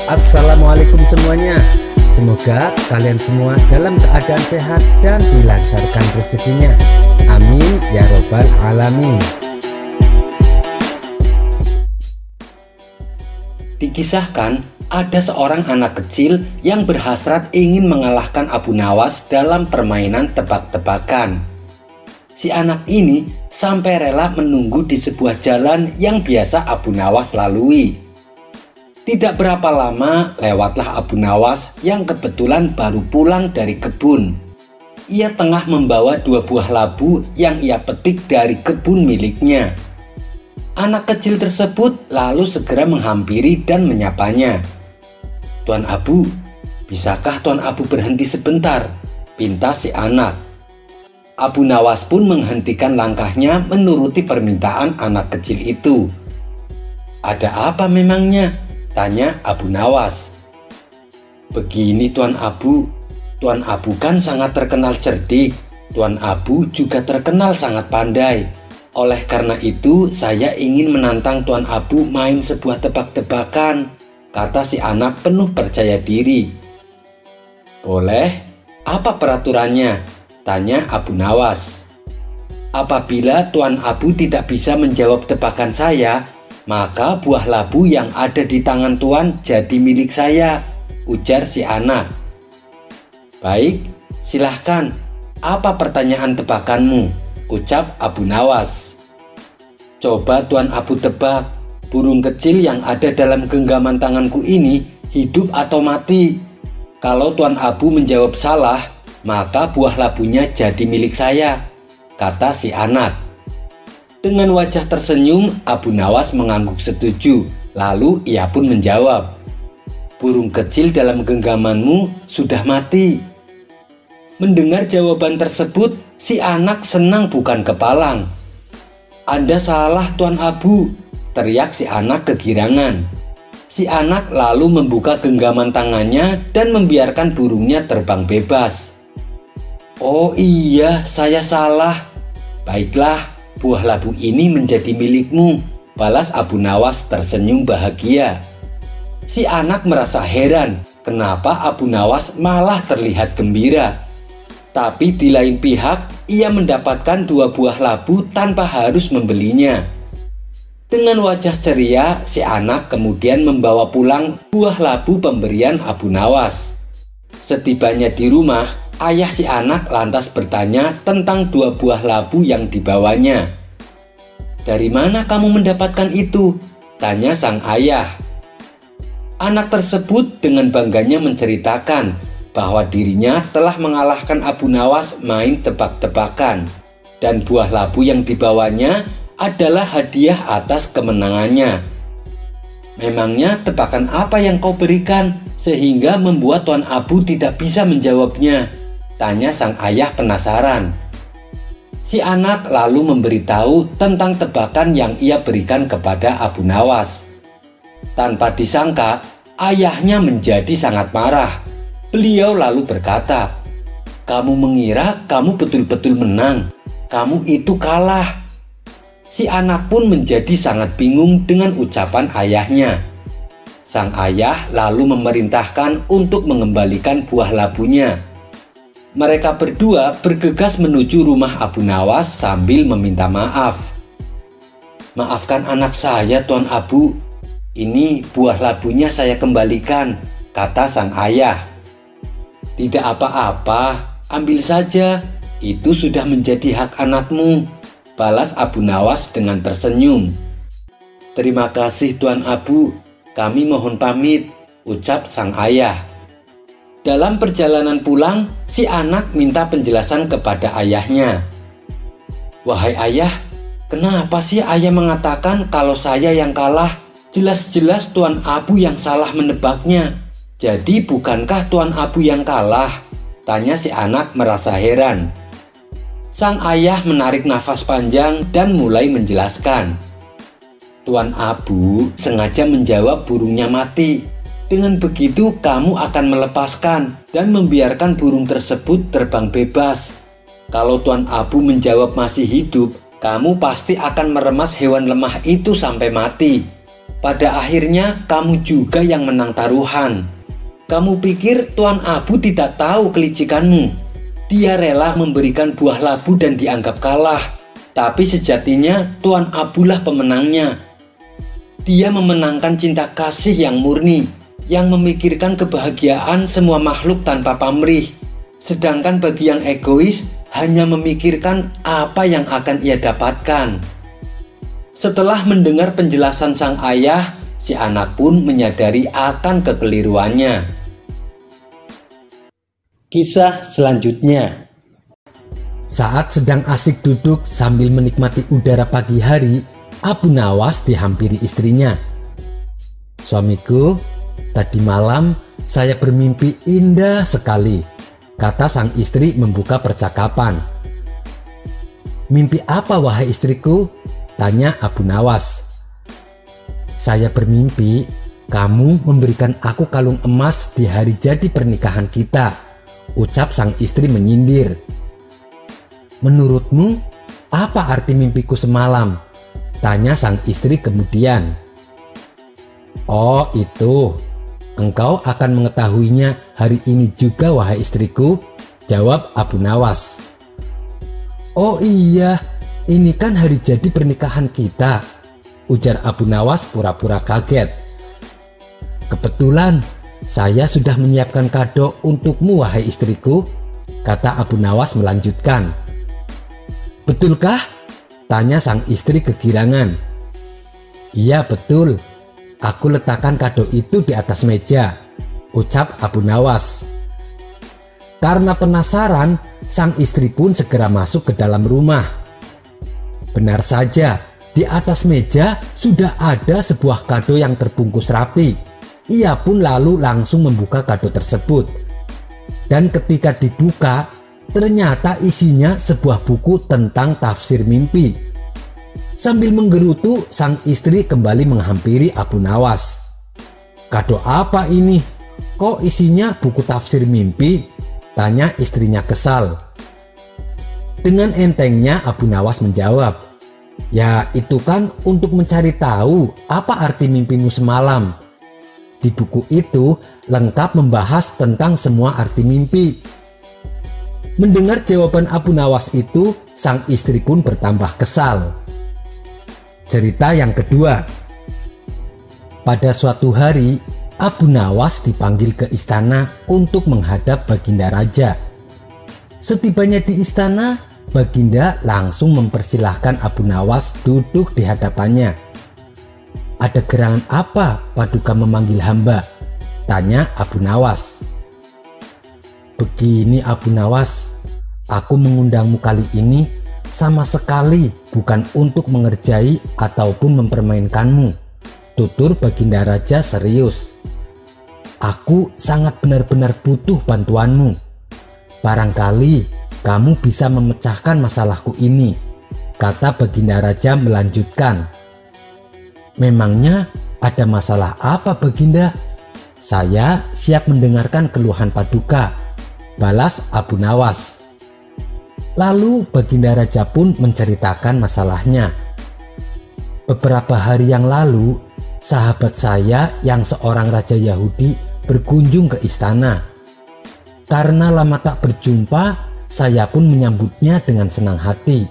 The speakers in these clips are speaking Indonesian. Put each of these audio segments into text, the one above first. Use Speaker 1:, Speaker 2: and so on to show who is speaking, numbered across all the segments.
Speaker 1: Assalamualaikum semuanya. Semoga kalian semua dalam keadaan sehat dan dilancarkan rezekinya. Amin ya robbal alamin. Dikisahkan ada seorang anak kecil yang berhasrat ingin mengalahkan Abu Nawas dalam permainan tebak-tebakan. Si anak ini sampai rela menunggu di sebuah jalan yang biasa Abu Nawas lalui. Tidak berapa lama lewatlah Abu Nawas yang kebetulan baru pulang dari kebun. Ia tengah membawa 2 buah labu yang ia petik dari kebun miliknya. Anak kecil tersebut lalu segera menghampiri dan menyapanya. "Tuan Abu, bisakah Tuan Abu berhenti sebentar?" pinta si anak. Abu Nawas pun menghentikan langkahnya menuruti permintaan anak kecil itu. "Ada apa memangnya?" tanya Abu Nawas. "Begini Tuan Abu kan sangat terkenal cerdik. Tuan Abu juga terkenal sangat pandai. Oleh karena itu saya ingin menantang Tuan Abu main sebuah tebak-tebakan," kata si anak penuh percaya diri. "Boleh, apa peraturannya?" tanya Abu Nawas. "Apabila Tuan Abu tidak bisa menjawab tebakan saya, maka buah labu yang ada di tangan Tuan jadi milik saya," ujar si anak. "Baik, silahkan. Apa pertanyaan tebakanmu?" ucap Abu Nawas. "Coba Tuan Abu tebak, burung kecil yang ada dalam genggaman tanganku ini hidup atau mati? Kalau Tuan Abu menjawab salah, maka buah labunya jadi milik saya," kata si anak. Dengan wajah tersenyum, Abu Nawas mengangguk setuju. Lalu ia pun menjawab, "Burung kecil dalam genggamanmu sudah mati." Mendengar jawaban tersebut, si anak senang bukan kepalang. "Anda salah Tuan Abu," teriak si anak kegirangan. Si anak lalu membuka genggaman tangannya dan membiarkan burungnya terbang bebas. "Oh iya, saya salah. Baiklah, buah labu ini menjadi milikmu," balas Abu Nawas tersenyum bahagia. Si anak merasa heran kenapa Abu Nawas malah terlihat gembira. Tapi di lain pihak, ia mendapatkan 2 buah labu tanpa harus membelinya. Dengan wajah ceria, si anak kemudian membawa pulang buah labu pemberian Abu Nawas. Setibanya di rumah, ayah si anak lantas bertanya tentang 2 buah labu yang dibawanya. "Dari mana kamu mendapatkan itu?" tanya sang ayah. Anak tersebut dengan bangganya menceritakan bahwa dirinya telah mengalahkan Abu Nawas main tebak-tebakan, dan buah labu yang dibawanya adalah hadiah atas kemenangannya. "Memangnya tebakan apa yang kau berikan sehingga membuat Tuan Abu tidak bisa menjawabnya?" tanya sang ayah penasaran. Si anak lalu memberitahu tentang tebakan yang ia berikan kepada Abu Nawas. Tanpa disangka, ayahnya menjadi sangat marah. Beliau lalu berkata, "Kamu mengira kamu betul-betul menang. Kamu itu kalah." Si anak pun menjadi sangat bingung dengan ucapan ayahnya. Sang ayah lalu memerintahkan untuk mengembalikan buah labunya. Mereka berdua bergegas menuju rumah Abu Nawas sambil meminta maaf. "Maafkan anak saya Tuan Abu. Ini buah labunya saya kembalikan," kata sang ayah. "Tidak apa-apa, ambil saja. Itu sudah menjadi hak anakmu," balas Abu Nawas dengan tersenyum. "Terima kasih Tuan Abu, kami mohon pamit," ucap sang ayah. Dalam perjalanan pulang, si anak minta penjelasan kepada ayahnya. "Wahai ayah, kenapa sih ayah mengatakan kalau saya yang kalah? Jelas-jelas Tuan Abu yang salah menebaknya. Jadi bukankah Tuan Abu yang kalah?" tanya si anak merasa heran. Sang ayah menarik nafas panjang dan mulai menjelaskan. "Tuan Abu sengaja menjawab burungnya mati. Dengan begitu kamu akan melepaskan dan membiarkan burung tersebut terbang bebas. Kalau Tuan Abu menjawab masih hidup, kamu pasti akan meremas hewan lemah itu sampai mati. Pada akhirnya kamu juga yang menang taruhan. Kamu pikir Tuan Abu tidak tahu kelicikanmu. Dia rela memberikan buah labu dan dianggap kalah. Tapi sejatinya Tuan Abu lah pemenangnya. Dia memenangkan cinta kasih yang murni, yang memikirkan kebahagiaan semua makhluk tanpa pamrih. Sedangkan bagi yang egois, hanya memikirkan apa yang akan ia dapatkan. Setelah mendengar penjelasan sang ayah, si anak pun menyadari akan kekeliruannya. Kisah selanjutnya. Saat sedang asik duduk sambil menikmati udara pagi hari, Abu Nawas dihampiri istrinya. "Suamiku, tadi malam saya bermimpi indah sekali," kata sang istri membuka percakapan. "Mimpi apa wahai istriku?" tanya Abu Nawas. "Saya bermimpi kamu memberikan aku kalung emas di hari jadi pernikahan kita," ucap sang istri menyindir. "Menurutmu apa arti mimpiku semalam?" tanya sang istri kemudian. "Oh itu, engkau akan mengetahuinya hari ini juga wahai istriku," jawab Abu Nawas. "Oh iya, ini kan hari jadi pernikahan kita," ujar Abu Nawas pura-pura kaget. "Kebetulan saya sudah menyiapkan kado untukmu wahai istriku," kata Abu Nawas melanjutkan. "Betulkah?" tanya sang istri kegirangan. "Iya betul, aku letakkan kado itu di atas meja," ucap Abu Nawas. Karena penasaran, sang istri pun segera masuk ke dalam rumah. Benar saja, di atas meja sudah ada sebuah kado yang terbungkus rapi. Ia pun lalu langsung membuka kado tersebut. Dan ketika dibuka, ternyata isinya sebuah buku tentang tafsir mimpi. Sambil menggerutu, sang istri kembali menghampiri Abu Nawas. "Kado apa ini? Kok isinya buku tafsir mimpi?" tanya istrinya kesal. Dengan entengnya Abu Nawas menjawab, "Ya itu kan untuk mencari tahu apa arti mimpimu semalam. Di buku itu lengkap membahas tentang semua arti mimpi." Mendengar jawaban Abu Nawas itu, sang istri pun bertambah kesal. Cerita yang kedua. Pada suatu hari, Abu Nawas dipanggil ke istana untuk menghadap Baginda Raja. Setibanya di istana, Baginda langsung mempersilahkan Abu Nawas duduk di hadapannya. "Ada gerangan apa Paduka memanggil hamba?" tanya Abu Nawas. "Begini Abu Nawas, aku mengundangmu kali ini sama sekali bukan untuk mengerjai ataupun mempermainkanmu," tutur Baginda Raja serius. "Aku sangat benar-benar butuh bantuanmu. Barangkali kamu bisa memecahkan masalahku ini," kata Baginda Raja melanjutkan. "Memangnya ada masalah apa Baginda? Saya siap mendengarkan keluhan Paduka," balas Abu Nawas. Lalu Baginda Raja pun menceritakan masalahnya. "Beberapa hari yang lalu, sahabat saya yang seorang raja Yahudi berkunjung ke istana. Karena lama tak berjumpa, saya pun menyambutnya dengan senang hati.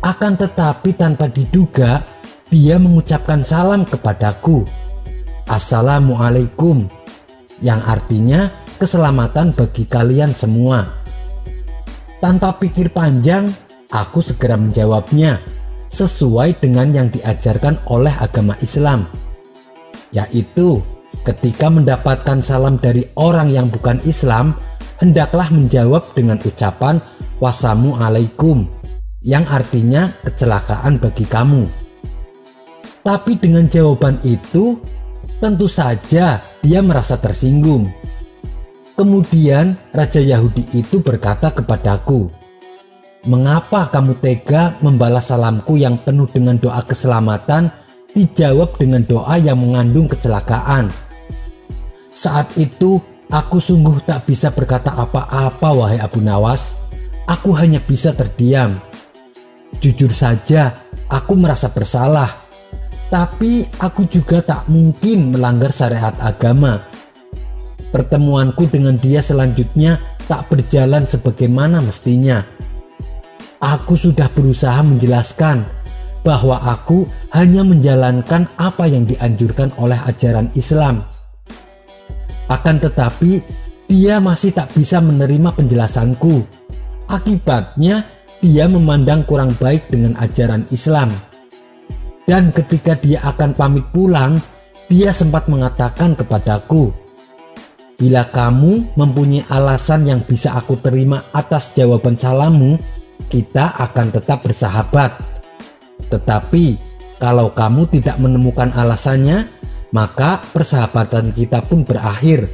Speaker 1: Akan tetapi tanpa diduga, dia mengucapkan salam kepadaku, 'Assalamualaikum,' yang artinya keselamatan bagi kalian semua. Tanpa pikir panjang, aku segera menjawabnya sesuai dengan yang diajarkan oleh agama Islam, yaitu ketika mendapatkan salam dari orang yang bukan Islam, hendaklah menjawab dengan ucapan wassalamualaikum, yang artinya kecelakaan bagi kamu." Tapi dengan jawaban itu, tentu saja dia merasa tersinggung. Kemudian Raja Yahudi itu berkata kepadaku, "Mengapa kamu tega membalas salamku yang penuh dengan doa keselamatan dijawab dengan doa yang mengandung kecelakaan?" Saat itu aku sungguh tak bisa berkata apa-apa wahai Abu Nawas. Aku hanya bisa terdiam. Jujur saja, aku merasa bersalah. Tapi aku juga tak mungkin melanggar syariat agama. Pertemuanku dengan dia selanjutnya tak berjalan sebagaimana mestinya. Aku sudah berusaha menjelaskan bahwa aku hanya menjalankan apa yang dianjurkan oleh ajaran Islam. Akan tetapi dia masih tak bisa menerima penjelasanku. Akibatnya dia memandang kurang baik dengan ajaran Islam. Dan ketika dia akan pamit pulang, dia sempat mengatakan kepadaku, "Bila kamu mempunyai alasan yang bisa aku terima atas jawaban salammu, kita akan tetap bersahabat. Tetapi kalau kamu tidak menemukan alasannya, maka persahabatan kita pun berakhir.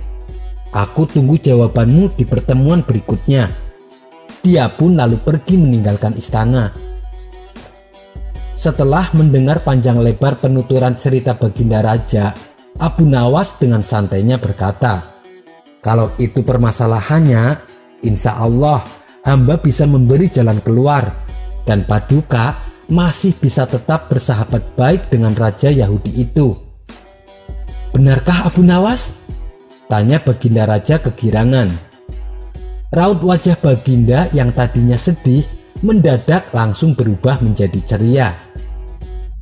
Speaker 1: Aku tunggu jawabanmu di pertemuan berikutnya." Dia pun lalu pergi meninggalkan istana. Setelah mendengar panjang lebar penuturan cerita Baginda Raja, Abu Nawas dengan santainya berkata, "Kalau itu permasalahannya, insya Allah hamba bisa memberi jalan keluar, dan Paduka masih bisa tetap bersahabat baik dengan Raja Yahudi itu." "Benarkah Abu Nawas?" tanya Baginda Raja kegirangan. Raut wajah Baginda yang tadinya sedih mendadak langsung berubah menjadi ceria.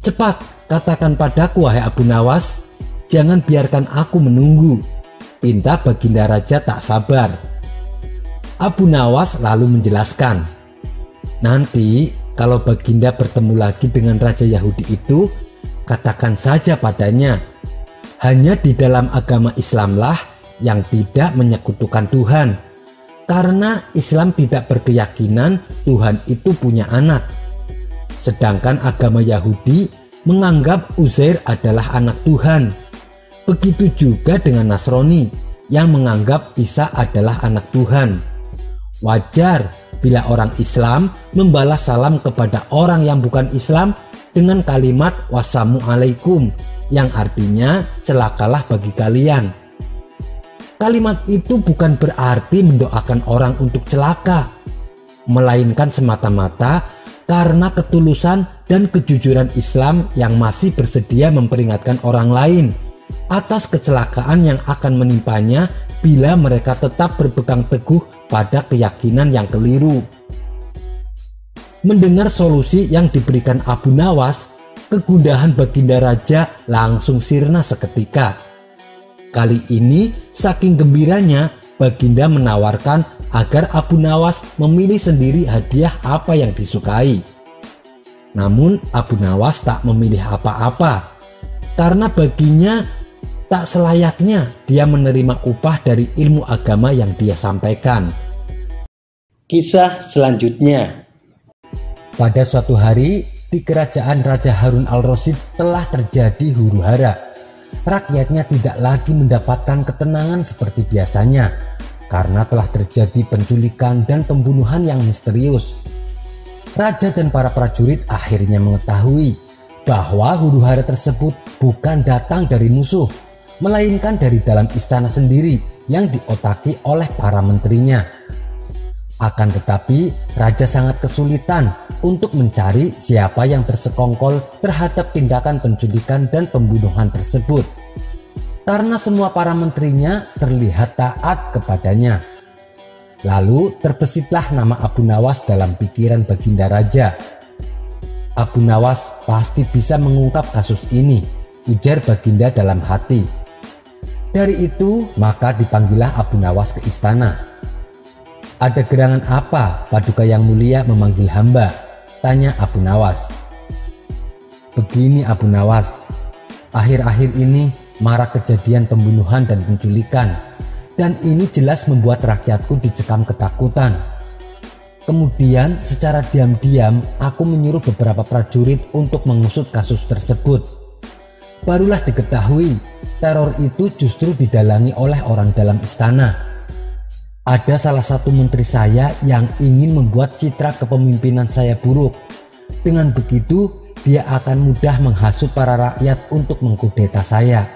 Speaker 1: "Cepat katakan padaku, wahai Abu Nawas, jangan biarkan aku menunggu," pinta Baginda Raja tak sabar. Abu Nawas lalu menjelaskan, "Nanti kalau Baginda bertemu lagi dengan Raja Yahudi itu, katakan saja padanya, hanya di dalam agama Islamlah yang tidak menyekutukan Tuhan. Karena Islam tidak berkeyakinan Tuhan itu punya anak. Sedangkan agama Yahudi menganggap Uzair adalah anak Tuhan. Begitu juga dengan Nasrani yang menganggap Isa adalah anak Tuhan. Wajar bila orang Islam membalas salam kepada orang yang bukan Islam dengan kalimat wassalamualaikum, yang artinya celakalah bagi kalian. Kalimat itu bukan berarti mendoakan orang untuk celaka, melainkan semata-mata karena ketulusan dan kejujuran Islam yang masih bersedia memperingatkan orang lain atas kecelakaan yang akan menimpanya bila mereka tetap berpegang teguh pada keyakinan yang keliru. Mendengar solusi yang diberikan Abu Nawas, kegundahan Baginda Raja langsung sirna seketika. Kali ini saking gembiranya, Baginda menawarkan agar Abu Nawas memilih sendiri hadiah apa yang disukai. Namun Abu Nawas tak memilih apa-apa, karena baginya tak selayaknya dia menerima upah dari ilmu agama yang dia sampaikan. Kisah selanjutnya. Pada suatu hari di kerajaan Raja Harun al-Rasyid telah terjadi huru-hara. Rakyatnya tidak lagi mendapatkan ketenangan seperti biasanya karena telah terjadi penculikan dan pembunuhan yang misterius. Raja dan para prajurit akhirnya mengetahui bahwa huru-hara tersebut bukan datang dari musuh, melainkan dari dalam istana sendiri yang diotaki oleh para menterinya. Akan tetapi raja sangat kesulitan untuk mencari siapa yang bersekongkol terhadap tindakan penculikan dan pembunuhan tersebut, karena semua para menterinya terlihat taat kepadanya. Lalu terbesitlah nama Abu Nawas dalam pikiran Baginda Raja. "Abu Nawas pasti bisa mengungkap kasus ini," ujar Baginda dalam hati. Dari itu maka dipanggillah Abu Nawas ke istana. "Ada gerangan apa Paduka yang mulia memanggil hamba?" tanya Abu Nawas. "Begini Abu Nawas, akhir-akhir ini marak kejadian pembunuhan dan penculikan, dan ini jelas membuat rakyatku dicekam ketakutan. Kemudian secara diam-diam aku menyuruh beberapa prajurit untuk mengusut kasus tersebut. Barulah diketahui teror itu justru didalangi oleh orang dalam istana. Ada salah satu menteri saya yang ingin membuat citra kepemimpinan saya buruk. Dengan begitu, dia akan mudah menghasut para rakyat untuk mengkudeta saya.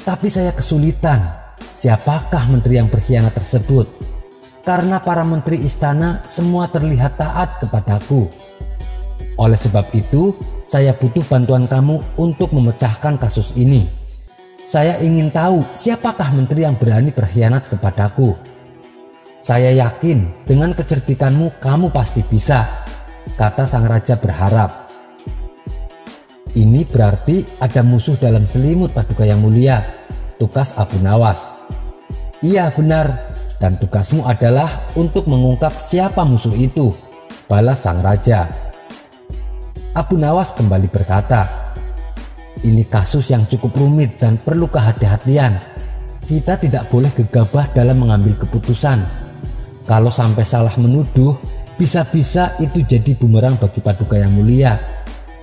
Speaker 1: Tapi saya kesulitan, siapakah menteri yang berkhianat tersebut? Karena para menteri istana semua terlihat taat kepadaku. Oleh sebab itu, Saya butuh bantuan kamu untuk memecahkan kasus ini. Saya ingin tahu siapakah menteri yang berani berkhianat kepadaku. Saya yakin dengan kecerdikanmu kamu pasti bisa, kata sang raja berharap. Ini berarti ada musuh dalam selimut, Paduka Yang Mulia, tukas Abu Nawas. Iya benar, dan tugasmu adalah untuk mengungkap siapa musuh itu, balas sang raja. Abu Nawas kembali berkata, ini kasus yang cukup rumit dan perlu kehati-hatian. Kita tidak boleh gegabah dalam mengambil keputusan. Kalau sampai salah menuduh, bisa-bisa itu jadi bumerang bagi Paduka Yang Mulia.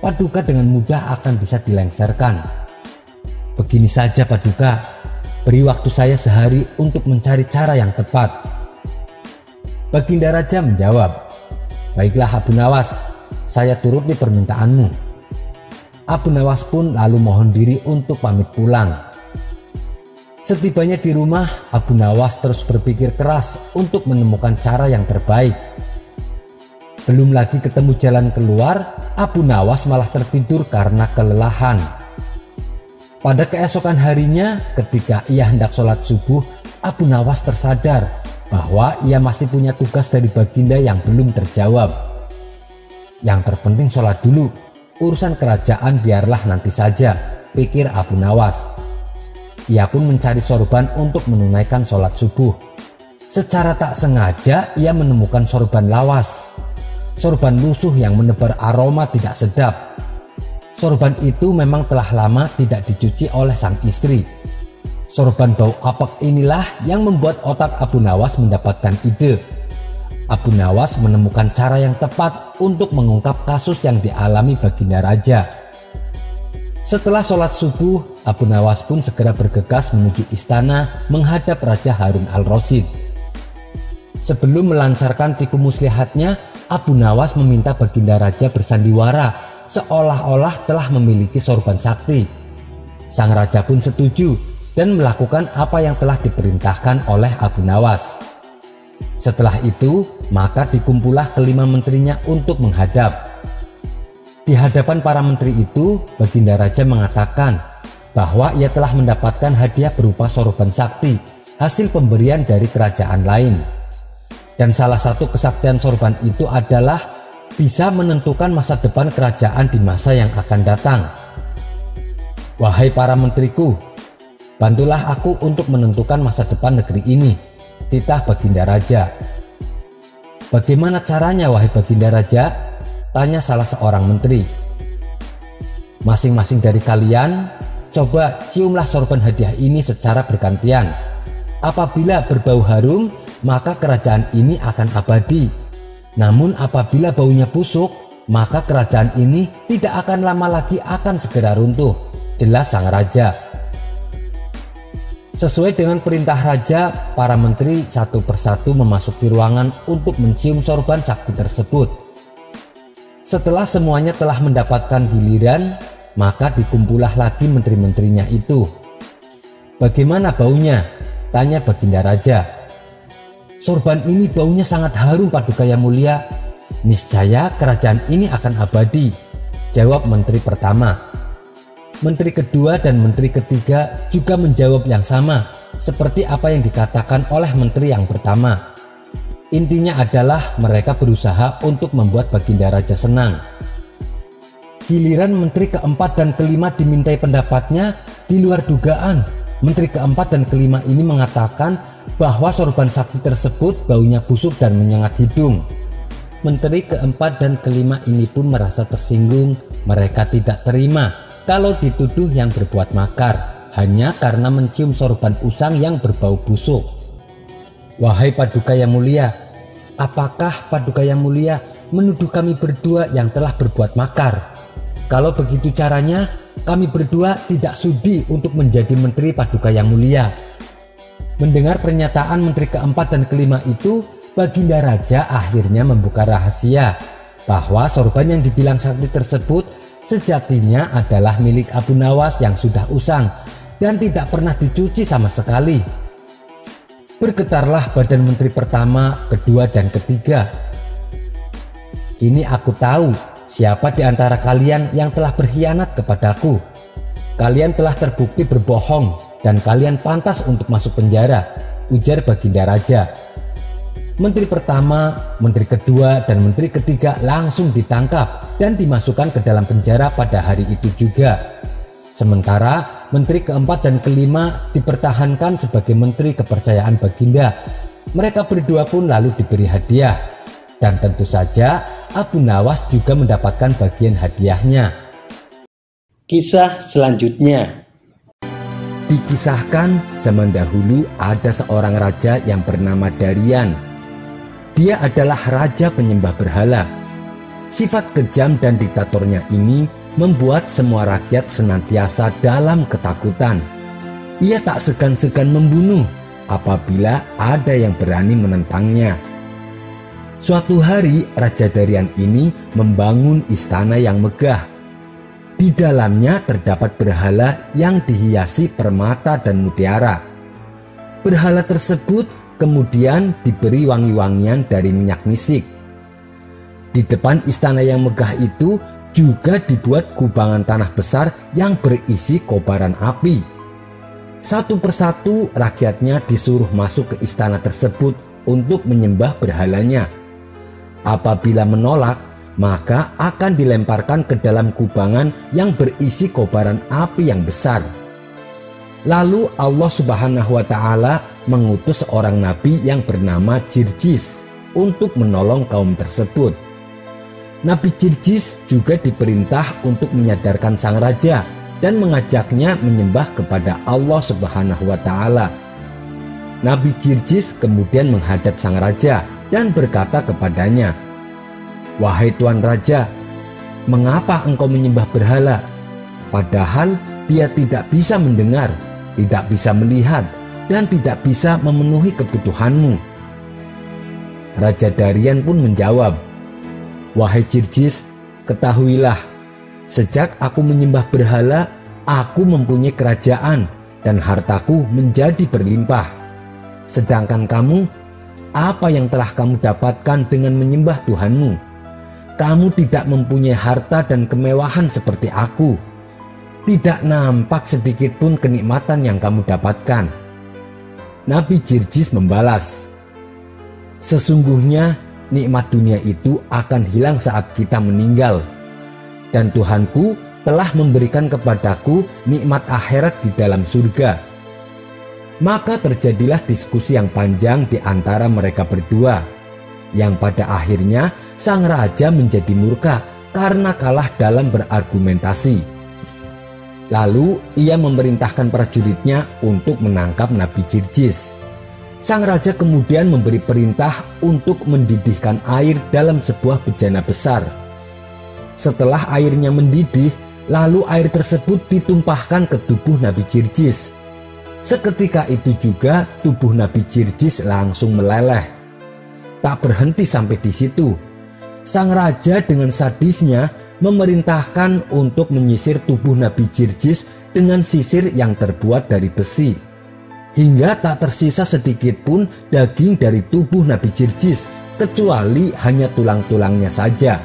Speaker 1: Paduka dengan mudah akan bisa dilengserkan. Begini saja Paduka, beri waktu saya sehari untuk mencari cara yang tepat. Baginda Raja menjawab, baiklah Abu Nawas, saya turuti permintaanmu. Abu Nawas pun lalu mohon diri untuk pamit pulang. Setibanya di rumah, Abu Nawas terus berpikir keras untuk menemukan cara yang terbaik. Belum lagi ketemu jalan keluar, Abu Nawas malah tertidur karena kelelahan. Pada keesokan harinya, ketika ia hendak sholat subuh, Abu Nawas tersadar bahwa ia masih punya tugas dari baginda yang belum terjawab. Yang terpenting sholat dulu, urusan kerajaan biarlah nanti saja, pikir Abu Nawas. Ia pun mencari sorban untuk menunaikan sholat subuh. Secara tak sengaja ia menemukan sorban lawas, sorban lusuh yang menebar aroma tidak sedap. Sorban itu memang telah lama tidak dicuci oleh sang istri. Sorban bau apek inilah yang membuat otak Abu Nawas mendapatkan ide. Abu Nawas menemukan cara yang tepat untuk mengungkap kasus yang dialami baginda raja. Setelah sholat subuh, Abu Nawas pun segera bergegas menuju istana menghadap Raja Harun al-Rasyid. Sebelum melancarkan tipu muslihatnya, Abu Nawas meminta baginda raja bersandiwara seolah-olah telah memiliki sorban sakti. Sang raja pun setuju dan melakukan apa yang telah diperintahkan oleh Abu Nawas. Setelah itu, maka dikumpullah kelima menterinya untuk menghadap. Di hadapan para menteri itu, baginda raja mengatakan bahwa ia telah mendapatkan hadiah berupa sorban sakti, hasil pemberian dari kerajaan lain. Dan salah satu kesaktian sorban itu adalah bisa menentukan masa depan kerajaan di masa yang akan datang. Wahai para menteriku, bantulah aku untuk menentukan masa depan negeri ini, titah baginda raja. Bagaimana caranya wahai baginda raja? Tanya salah seorang menteri. Masing-masing dari kalian coba ciumlah sorban hadiah ini secara bergantian. Apabila berbau harum, maka kerajaan ini akan abadi. Namun apabila baunya busuk, maka kerajaan ini tidak akan lama lagi akan segera runtuh, jelas sang raja. Sesuai dengan perintah raja, para menteri satu persatu memasuki ruangan untuk mencium sorban sakti tersebut. Setelah semuanya telah mendapatkan giliran, maka dikumpullah lagi menteri-menterinya itu. Bagaimana baunya? Tanya baginda raja. Sorban ini baunya sangat harum Paduka Yang Mulia. Niscaya kerajaan ini akan abadi, jawab menteri pertama. Menteri kedua dan menteri ketiga juga menjawab yang sama, seperti apa yang dikatakan oleh menteri yang pertama. Intinya adalah mereka berusaha untuk membuat baginda raja senang. Giliran menteri keempat dan kelima dimintai pendapatnya, di luar dugaan, menteri keempat dan kelima ini mengatakan bahwa sorban sakti tersebut baunya busuk dan menyengat hidung. Menteri keempat dan kelima ini pun merasa tersinggung. Mereka tidak terima kalau dituduh yang berbuat makar hanya karena mencium sorban usang yang berbau busuk. Wahai Paduka Yang Mulia, apakah Paduka Yang Mulia menuduh kami berdua yang telah berbuat makar? Kalau begitu caranya, kami berdua tidak sudi untuk menjadi menteri Paduka Yang Mulia. Mendengar pernyataan menteri keempat dan kelima itu, baginda raja akhirnya membuka rahasia bahwa sorban yang dibilang sakti tersebut sejatinya adalah milik Abu Nawas yang sudah usang dan tidak pernah dicuci sama sekali. Bergetarlah badan menteri pertama, kedua, dan ketiga. Kini aku tahu
Speaker 2: siapa di antara kalian yang telah berkhianat kepadaku? Kalian telah terbukti berbohong dan kalian pantas untuk masuk penjara, ujar baginda raja. Menteri pertama, menteri kedua, dan menteri ketiga langsung ditangkap dan dimasukkan ke dalam penjara pada hari itu juga. Sementara menteri keempat dan kelima dipertahankan sebagai menteri kepercayaan baginda. Mereka berdua pun lalu diberi hadiah. Dan tentu saja Abu Nawas juga mendapatkan bagian hadiahnya.
Speaker 1: Kisah selanjutnya.
Speaker 2: Dikisahkan zaman dahulu ada seorang raja yang bernama Darian. Dia adalah raja penyembah berhala. Sifat kejam dan diktatornya ini membuat semua rakyat senantiasa dalam ketakutan. Ia tak segan-segan membunuh apabila ada yang berani menentangnya. Suatu hari Raja Darian ini membangun istana yang megah. Di dalamnya terdapat berhala yang dihiasi permata dan mutiara. Berhala tersebut kemudian diberi wangi-wangian dari minyak misik. Di depan istana yang megah itu juga dibuat kubangan tanah besar yang berisi kobaran api. Satu persatu rakyatnya disuruh masuk ke istana tersebut untuk menyembah berhalanya. Apabila menolak, maka akan dilemparkan ke dalam kubangan yang berisi kobaran api yang besar. Lalu Allah Subhanahu wa Ta'ala mengutus seorang nabi yang bernama Jirjis untuk menolong kaum tersebut. Nabi Jirjis juga diperintah untuk menyadarkan sang raja dan mengajaknya menyembah kepada Allah Subhanahu wa Ta'ala. Nabi Jirjis kemudian menghadap sang raja dan berkata kepadanya, "Wahai Tuan Raja, mengapa engkau menyembah berhala? Padahal dia tidak bisa mendengar, tidak bisa melihat, dan tidak bisa memenuhi kebutuhanmu." Raja Darian pun menjawab, "Wahai Jirjis, ketahuilah, sejak aku menyembah berhala, aku mempunyai kerajaan dan hartaku menjadi berlimpah. Sedangkan kamu, apa yang telah kamu dapatkan dengan menyembah Tuhanmu? Kamu tidak mempunyai harta dan kemewahan seperti aku. Tidak nampak sedikit pun kenikmatan yang kamu dapatkan." Nabi Jirjis membalas, "Sesungguhnya nikmat dunia itu akan hilang saat kita meninggal. Dan Tuhanku telah memberikan kepadaku nikmat akhirat di dalam surga." Maka terjadilah diskusi yang panjang di antara mereka berdua, yang pada akhirnya sang raja menjadi murka karena kalah dalam berargumentasi. Lalu ia memerintahkan prajuritnya untuk menangkap Nabi Jirjis. Sang raja kemudian memberi perintah untuk mendidihkan air dalam sebuah bejana besar. Setelah airnya mendidih, lalu air tersebut ditumpahkan ke tubuh Nabi Jirjis. Seketika itu juga tubuh Nabi Jirjis langsung meleleh. Tak berhenti sampai di situ. Sang raja dengan sadisnya memerintahkan untuk menyisir tubuh Nabi Jirjis dengan sisir yang terbuat dari besi, hingga tak tersisa sedikit pun daging dari tubuh Nabi Jirjis, kecuali hanya tulang-tulangnya saja.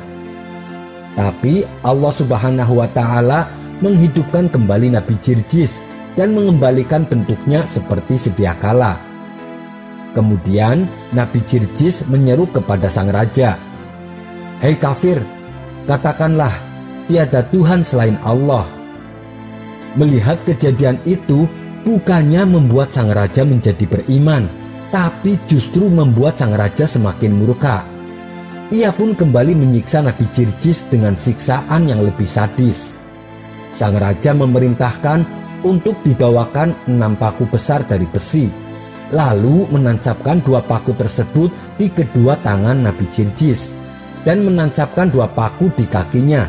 Speaker 2: Tapi Allah Subhanahu wa Ta'ala menghidupkan kembali Nabi Jirjis dan mengembalikan bentuknya seperti sedia kala. Kemudian Nabi Jirjis menyeru kepada sang raja, "Hei kafir, katakanlah tiada Tuhan selain Allah." Melihat kejadian itu bukannya membuat sang raja menjadi beriman, tapi justru membuat sang raja semakin murka. Ia pun kembali menyiksa Nabi Jirjis dengan siksaan yang lebih sadis. Sang raja memerintahkan untuk dibawakan 6 paku besar dari besi, lalu menancapkan 2 paku tersebut di kedua tangan Nabi Jirjis dan menancapkan 2 paku di kakinya.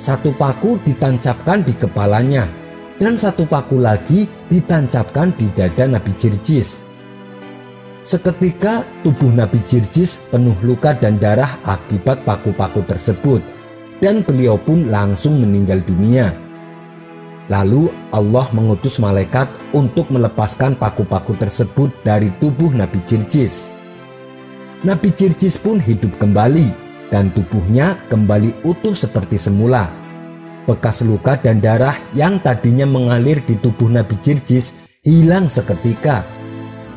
Speaker 2: 1 paku ditancapkan di kepalanya dan 1 paku lagi ditancapkan di dada Nabi Jirjis. Seketika tubuh Nabi Jirjis penuh luka dan darah akibat paku-paku tersebut, dan beliau pun langsung meninggal dunia. Lalu Allah mengutus malaikat untuk melepaskan paku-paku tersebut dari tubuh Nabi Jirjis. Nabi Jirjis pun hidup kembali dan tubuhnya kembali utuh seperti semula. Bekas luka dan darah yang tadinya mengalir di tubuh Nabi Jirjis hilang seketika.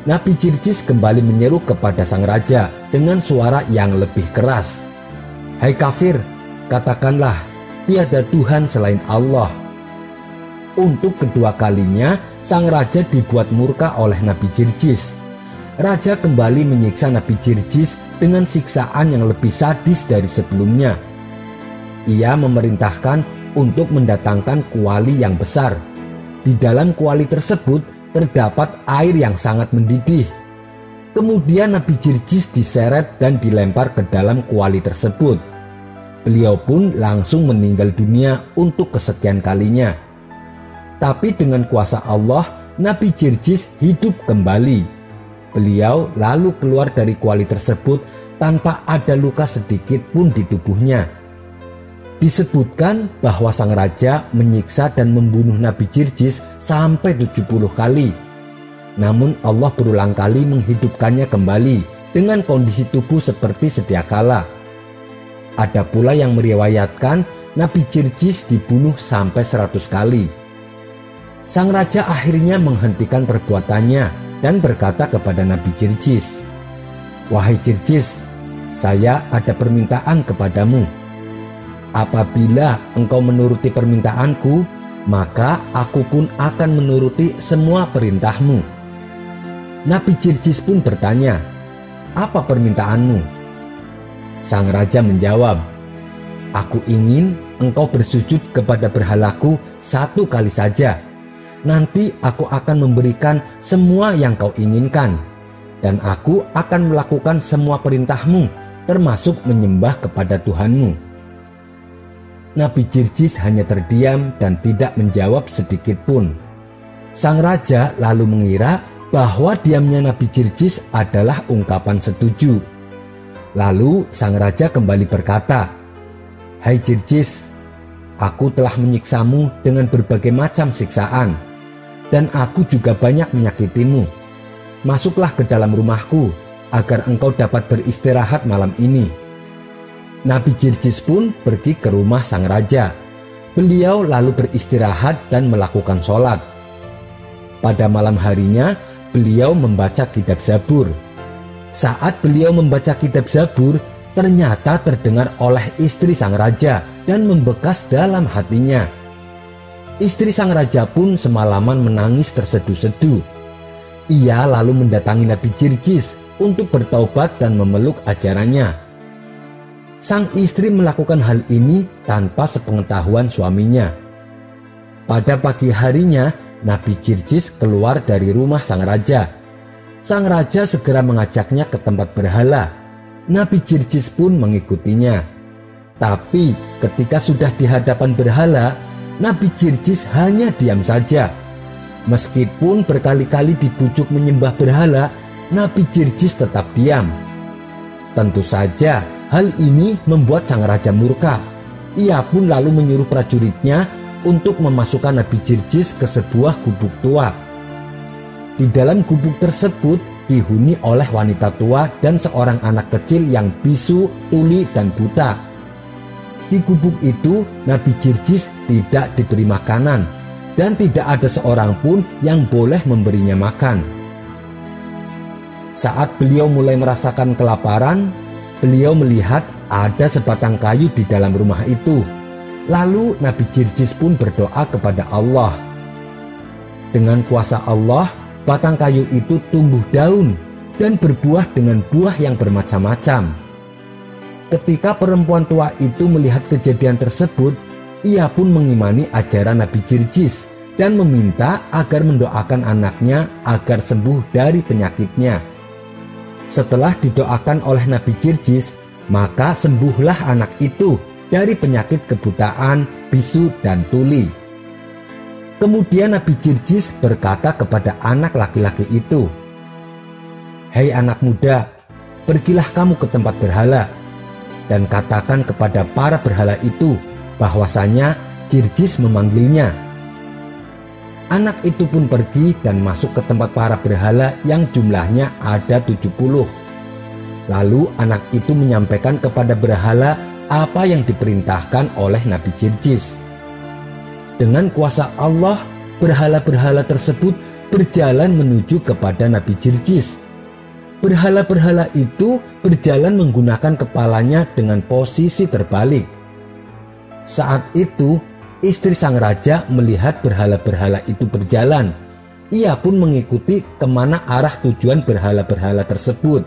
Speaker 2: Nabi Jirjis kembali menyeru kepada sang raja dengan suara yang lebih keras. "Hai kafir, katakanlah, tiada Tuhan selain Allah." Untuk kedua kalinya, sang raja dibuat murka oleh Nabi Jirjis. Raja kembali menyiksa Nabi Jirjis dengan siksaan yang lebih sadis dari sebelumnya. Ia memerintahkan untuk mendatangkan kuali yang besar. Di dalam kuali tersebut terdapat air yang sangat mendidih. Kemudian Nabi Jirjis diseret dan dilempar ke dalam kuali tersebut. Beliau pun langsung meninggal dunia untuk kesekian kalinya. Tapi dengan kuasa Allah, Nabi Jirjis hidup kembali. Beliau lalu keluar dari kuali tersebut tanpa ada luka sedikit pun di tubuhnya. Disebutkan bahwa sang raja menyiksa dan membunuh Nabi Jirjis sampai 70 kali. Namun Allah berulang kali menghidupkannya kembali dengan kondisi tubuh seperti sedia kala. Ada pula yang meriwayatkan Nabi Jirjis dibunuh sampai 100 kali. Sang raja akhirnya menghentikan perbuatannya dan berkata kepada Nabi Jirjis, "Wahai Jirjis, saya ada permintaan kepadamu. Apabila engkau menuruti permintaanku, maka aku pun akan menuruti semua perintahmu." Nabi Jirjis pun bertanya, "Apa permintaanmu?" Sang raja menjawab, "Aku ingin engkau bersujud kepada berhalaku 1 kali saja. Nanti aku akan memberikan semua yang kau inginkan, dan aku akan melakukan semua perintahmu, termasuk menyembah kepada Tuhanmu." Nabi Jirjis hanya terdiam dan tidak menjawab sedikit pun. Sang raja lalu mengira bahwa diamnya Nabi Jirjis adalah ungkapan setuju. Lalu sang raja kembali berkata, "Hai Jirjis, aku telah menyiksamu dengan berbagai macam siksaan, dan aku juga banyak menyakitimu. Masuklah ke dalam rumahku agar engkau dapat beristirahat malam ini." Nabi Jirjis pun pergi ke rumah sang raja. Beliau lalu beristirahat dan melakukan sholat. Pada malam harinya, beliau membaca kitab Zabur. Saat beliau membaca kitab Zabur, ternyata terdengar oleh istri sang raja dan membekas dalam hatinya. Istri sang raja pun semalaman menangis terseduh-seduh. Ia lalu mendatangi Nabi Jirjis untuk bertaubat dan memeluk ajarannya. Sang istri melakukan hal ini tanpa sepengetahuan suaminya. Pada pagi harinya, Nabi Jirjis keluar dari rumah sang raja. Sang raja segera mengajaknya ke tempat berhala. Nabi Jirjis pun mengikutinya. Tapi ketika sudah di hadapan berhala, Nabi Jirjis hanya diam saja. Meskipun berkali-kali dibujuk menyembah berhala, Nabi Jirjis tetap diam. Tentu saja hal ini membuat sang raja murka. Ia pun lalu menyuruh prajuritnya untuk memasukkan Nabi Jirjis ke sebuah gubuk tua. Di dalam gubuk tersebut dihuni oleh wanita tua dan seorang anak kecil yang bisu, tuli, dan buta. Di gubuk itu Nabi Jirjis tidak diberi makanan dan tidak ada seorang pun yang boleh memberinya makan. Saat beliau mulai merasakan kelaparan, beliau melihat ada sebatang kayu di dalam rumah itu. Lalu Nabi Jirjis pun berdoa kepada Allah. Dengan kuasa Allah, batang kayu itu tumbuh daun dan berbuah dengan buah yang bermacam-macam. Ketika perempuan tua itu melihat kejadian tersebut, ia pun mengimani ajaran Nabi Jirjis dan meminta agar mendoakan anaknya agar sembuh dari penyakitnya. Setelah didoakan oleh Nabi Jirjis, maka sembuhlah anak itu dari penyakit kebutaan, bisu, dan tuli. Kemudian Nabi Jirjis berkata kepada anak laki-laki itu, "Hei anak muda, pergilah kamu ke tempat berhala dan katakan kepada para berhala itu bahwasanya Jirjis memanggilnya." Anak itu pun pergi dan masuk ke tempat para berhala yang jumlahnya ada 70. Lalu anak itu menyampaikan kepada berhala apa yang diperintahkan oleh Nabi Jirjis. Dengan kuasa Allah, berhala-berhala tersebut berjalan menuju kepada Nabi Jirjis. Berhala-berhala itu berjalan menggunakan kepalanya dengan posisi terbalik. Saat itu, istri sang raja melihat berhala-berhala itu berjalan. Ia pun mengikuti kemana arah tujuan berhala-berhala tersebut.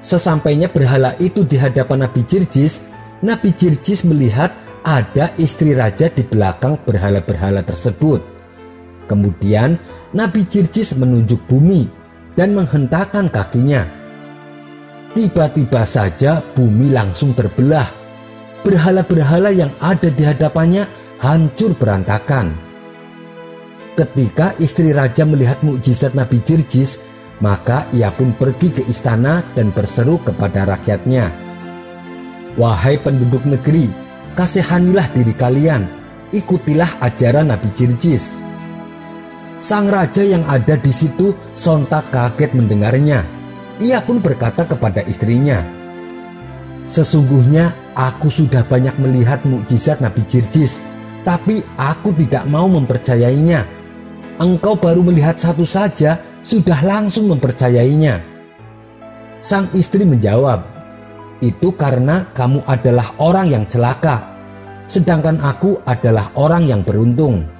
Speaker 2: Sesampainya berhala itu di hadapan Nabi Jirjis melihat ada istri raja di belakang berhala-berhala tersebut. Kemudian Nabi Jirjis menunjuk bumi dan menghentakkan kakinya. Tiba-tiba saja bumi langsung terbelah. Berhala-berhala yang ada di hadapannya hancur berantakan. Ketika istri raja melihat mukjizat Nabi Jirjis, maka ia pun pergi ke istana dan berseru kepada rakyatnya, "Wahai penduduk negeri, kasihanilah diri kalian, ikutilah ajaran Nabi Jirjis." Sang raja yang ada di situ sontak kaget mendengarnya. Ia pun berkata kepada istrinya, "Sesungguhnya aku sudah banyak melihat mukjizat Nabi Jirjis, tapi aku tidak mau mempercayainya. Engkau baru melihat satu saja, sudah langsung mempercayainya." Sang istri menjawab, "Itu karena kamu adalah orang yang celaka, sedangkan aku adalah orang yang beruntung."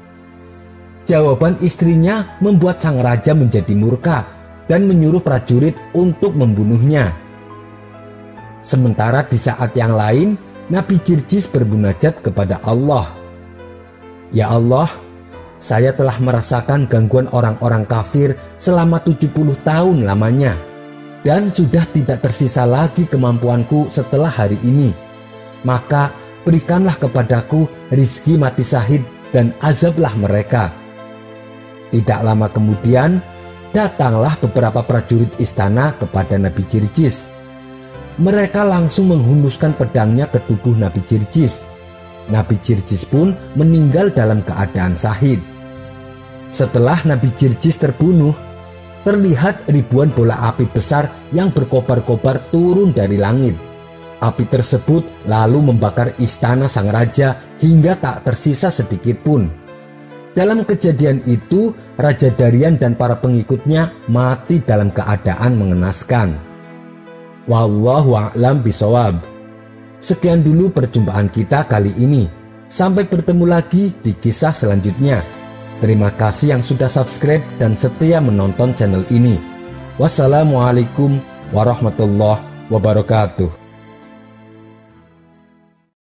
Speaker 2: Jawaban istrinya membuat sang raja menjadi murka dan menyuruh prajurit untuk membunuhnya. Sementara di saat yang lain, Nabi Jirjis bermunajat kepada Allah, "Ya Allah, saya telah merasakan gangguan orang-orang kafir selama 70 tahun lamanya, dan sudah tidak tersisa lagi kemampuanku setelah hari ini. Maka berikanlah kepadaku rizki mati syahid dan azablah mereka." Tidak lama kemudian, datanglah beberapa prajurit istana kepada Nabi Jirjis. Mereka langsung menghunuskan pedangnya ke tubuh Nabi Jirjis. Nabi Jirjis pun meninggal dalam keadaan syahid. Setelah Nabi Jirjis terbunuh, terlihat ribuan bola api besar yang berkobar-kobar turun dari langit. Api tersebut lalu membakar istana sang raja hingga tak tersisa sedikit pun. Dalam kejadian itu, Raja Darian dan para pengikutnya mati dalam keadaan mengenaskan. Wallahu a'lam bishawab. Sekian dulu perjumpaan kita kali ini. Sampai bertemu lagi di kisah selanjutnya. Terima kasih yang sudah subscribe dan setia menonton channel ini. Wassalamualaikum warahmatullahi wabarakatuh.